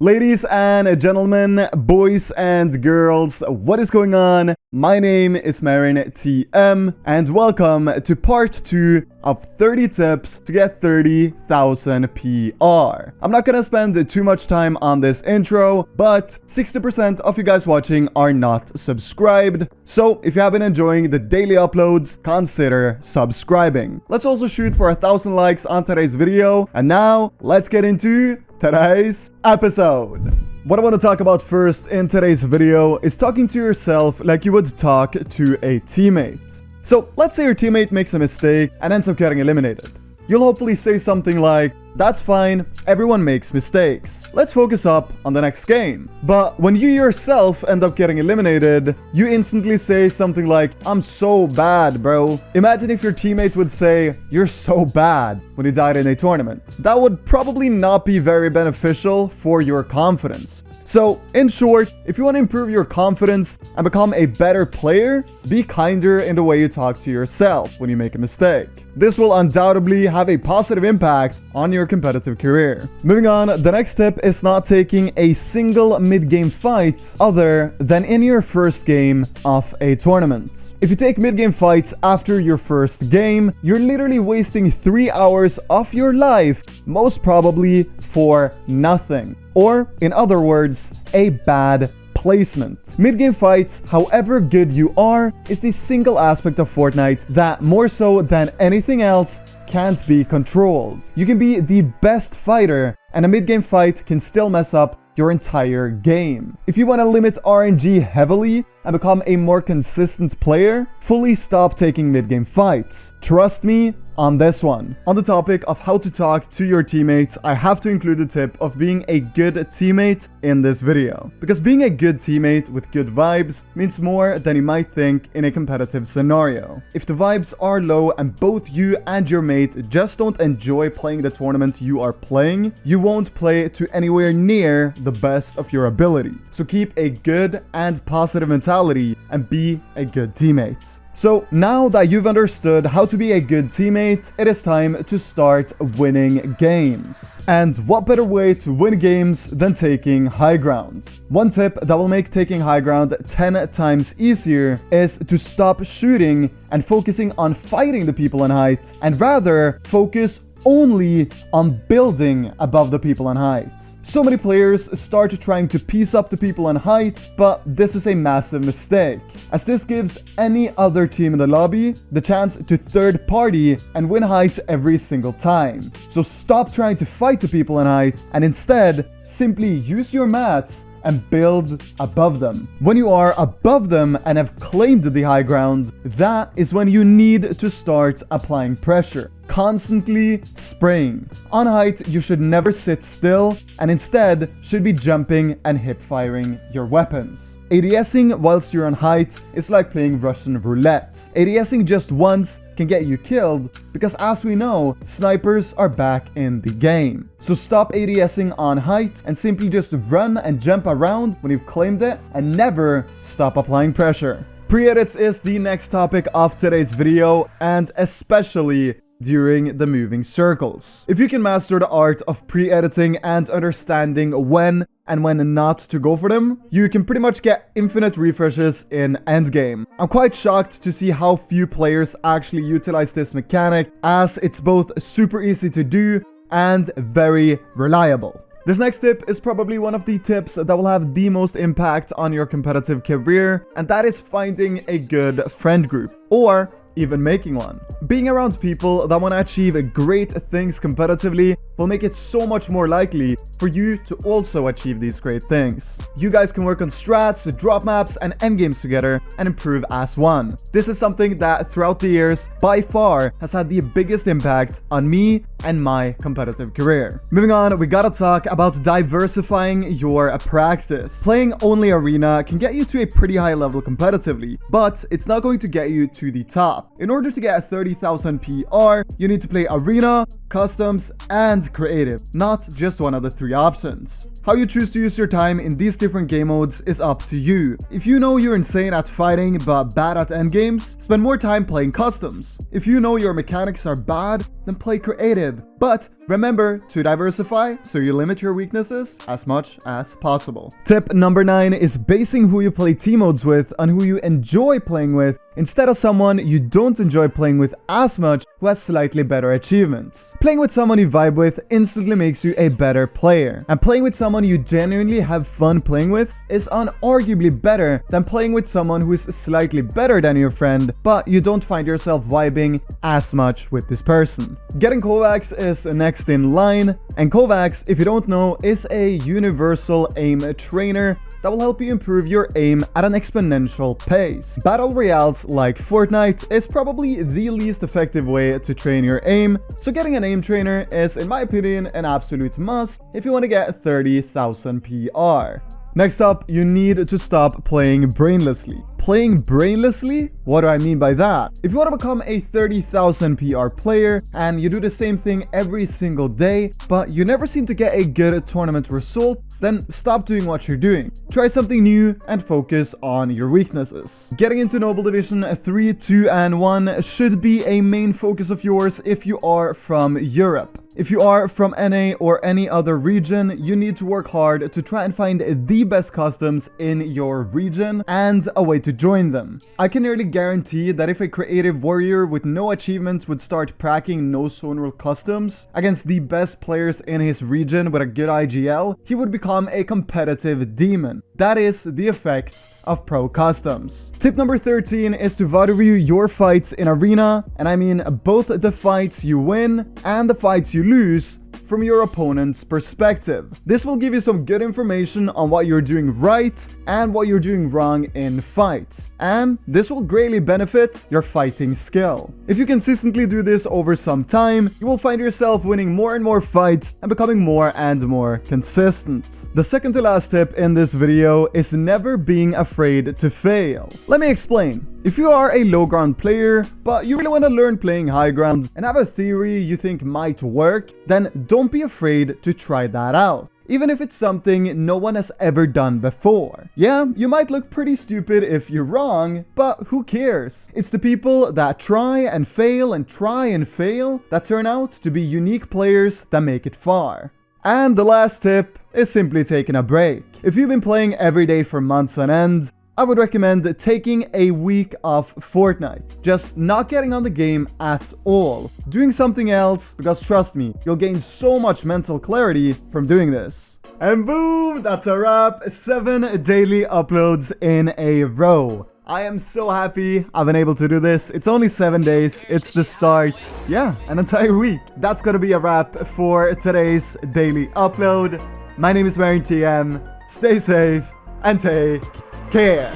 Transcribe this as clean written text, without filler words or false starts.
Ladies and gentlemen, boys and girls, what is going on? My name is Marin TM, and welcome to part 2 of 30 tips to get 30,000 PR. I'm not gonna spend too much time on this intro, but 60% of you guys watching are not subscribed. So if you have been enjoying the daily uploads, consider subscribing. Let's also shoot for 1,000 likes on today's video. And now let's get into today's episode. What I want to talk about first in today's video is talking to yourself like you would talk to a teammate. So let's say your teammate makes a mistake and ends up getting eliminated. You'll hopefully say something like, "That's fine, everyone makes mistakes. Let's focus up on the next game." But when you yourself end up getting eliminated, you instantly say something like, "I'm so bad, bro." Imagine if your teammate would say, "You're so bad," when you died in a tournament. That would probably not be very beneficial for your confidence. So, in short, if you want to improve your confidence and become a better player, be kinder in the way you talk to yourself when you make a mistake. This will undoubtedly have a positive impact on your competitive career. Moving on, the next tip is not taking a single mid-game fight other than in your first game of a tournament. If you take mid-game fights after your first game, you're literally wasting 3 hours of your life, most probably for nothing. Or, in other words, a bad placement. Mid-game fights, however good you are, is the single aspect of Fortnite that, more so than anything else, can't be controlled. You can be the best fighter, and a mid-game fight can still mess up your entire game. If you want to limit RNG heavily and become a more consistent player, fully stop taking mid-game fights. Trust me on this one. On the topic of how to talk to your teammates, I have to include the tip of being a good teammate in this video. Because being a good teammate with good vibes means more than you might think in a competitive scenario. If the vibes are low and both you and your mate just don't enjoy playing the tournament you are playing, you won't play to anywhere near the best of your ability. So keep a good and positive mentality and be a good teammate. So now that you've understood how to be a good teammate, it is time to start winning games. And what better way to win games than taking high ground? One tip that will make taking high ground 10 times easier is to stop shooting and focusing on fighting the people on height, and rather focus only on building above the people on height. So many players start trying to piece up the people on height, but this is a massive mistake, as this gives any other team in the lobby the chance to third party and win heights every single time. So stop trying to fight the people on height and instead simply use your mats and build above them. When you are above them and have claimed the high ground, that is when you need to start applying pressure. Constantly spraying. On height, you should never sit still and instead should be jumping and hip firing your weapons. ADSing whilst you're on height is like playing Russian roulette. ADSing just once can get you killed because, as we know, snipers are back in the game. So stop ADSing on height and simply just run and jump around when you've claimed it and never stop applying pressure. Pre-edits is the next topic of today's video, and especially during the moving circles. If you can master the art of pre-editing and understanding when and when not to go for them, you can pretty much get infinite refreshes in endgame. I'm quite shocked to see how few players actually utilize this mechanic, as it's both super easy to do and very reliable. This next tip is probably one of the tips that will have the most impact on your competitive career, and that is finding a good friend group, or even making one. Being around people that want to achieve great things competitively will make it so much more likely for you to also achieve these great things. You guys can work on strats, drop maps, and endgames together and improve as one. This is something that throughout the years by far has had the biggest impact on me and my competitive career. Moving on, we gotta talk about diversifying your practice. Playing only arena can get you to a pretty high level competitively, but it's not going to get you to the top. In order to get 30,000 PR, you need to play arena, customs, and creative, not just one of the 3 options. How you choose to use your time in these different game modes is up to you. If you know you're insane at fighting but bad at endgames, spend more time playing customs. If you know your mechanics are bad, then then play creative. But remember to diversify so you limit your weaknesses as much as possible. Tip number 9 is basing who you play team modes with on who you enjoy playing with instead of someone you don't enjoy playing with as much who has slightly better achievements. Playing with someone you vibe with instantly makes you a better player. And playing with someone you genuinely have fun playing with is unarguably better than playing with someone who is slightly better than your friend, but you don't find yourself vibing as much with this person. Getting KovaaK is next in line, and KovaaK, if you don't know, is a universal aim trainer that will help you improve your aim at an exponential pace. Battle royales like Fortnite is probably the least effective way to train your aim, so getting an aim trainer is, in my opinion, an absolute must if you want to get 30,000 PR. Next up, you need to stop playing brainlessly. Playing brainlessly? What do I mean by that? If you want to become a 30,000 PR player and you do the same thing every single day, but you never seem to get a good tournament result, then stop doing what you're doing. Try something new and focus on your weaknesses. Getting into Noble Division 3, 2, and 1 should be a main focus of yours if you are from Europe. If you are from NA or any other region, you need to work hard to try and find the best customs in your region and a way to join them. I can nearly guarantee that if a creative warrior with no achievements would start pracking no zonal customs against the best players in his region with a good IGL, he would become a competitive demon. That is the effect of pro customs. Tip number 13 is to VOD review your fights in arena, and I mean both the fights you win and the fights you lose from your opponent's perspective. This will give you some good information on what you're doing right and what you're doing wrong in fights, and this will greatly benefit your fighting skill. If you consistently do this over some time, you will find yourself winning more and more fights and becoming more and more consistent. The second to last tip in this video is never being afraid to fail. Let me explain. If you are a low ground player, but you really want to learn playing high ground and have a theory you think might work, then don't be afraid to try that out. Even if it's something no one has ever done before. Yeah, you might look pretty stupid if you're wrong, but who cares? It's the people that try and fail that turn out to be unique players that make it far. And the last tip is simply taking a break. If you've been playing every day for months on end, I would recommend taking a week off Fortnite. Just not getting on the game at all. Doing something else, because trust me, you'll gain so much mental clarity from doing this. And boom, that's a wrap. 7 daily uploads in a row. I am so happy I've been able to do this. It's only 7 days. It's the start. Yeah, an entire week. That's gonna be a wrap for today's daily upload. My name is M1K3 Editz. Stay safe and take care.